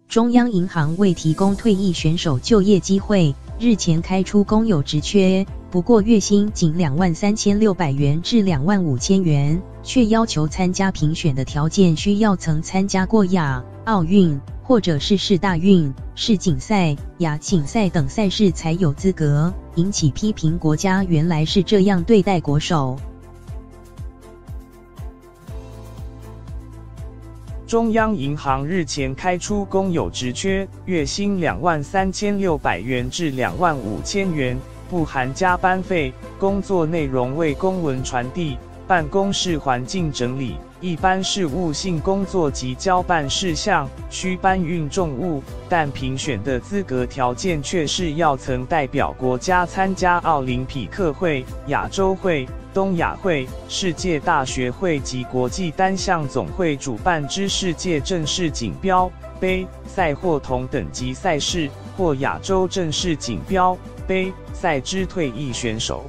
中央银行为提供退役选手就业机会，日前开出公有职缺，不过月薪仅23600元至25000元，却要求参加评选的条件需要曾参加过亚、奥运或者是世大运、世锦赛、亚锦赛等赛事才有资格，引起批评。国家原来是这样对待国手。中央银行日前开出公有职缺，月薪23600元至25000元，不含加班费，工作内容为公文传递、办公室环境整理、一般事务性工作及交办事项，需搬运重物，但评选的资格条件却是要曾代表国家参加奥林匹克会、亚洲会、东亚会、世界大学会及国际单项总会主办之世界正式锦标杯赛或同等级赛事，或亚洲正式锦标杯赛之退役选手。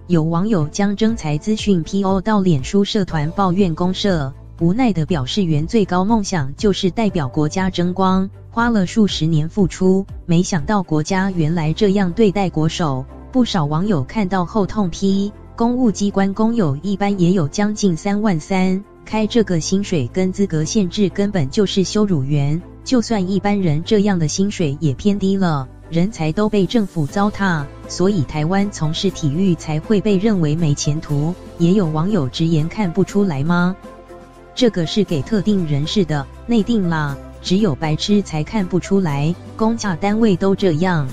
有网友将征才资讯 PO 到脸书社团抱怨公社，无奈地表示原最高梦想就是代表国家争光，花了数十年付出，没想到国家原来这样对待国手。不少网友看到后痛批，公务机关公有一般也有将近3万3，开这个薪水跟资格限制根本就是羞辱人，就算一般人这样的薪水也偏低了，人才都被政府糟蹋，所以台湾从事体育才会被认为没前途。也有网友直言，看不出来吗？这个是给特定人士的，内定啦，只有白痴才看不出来，公家单位都这样。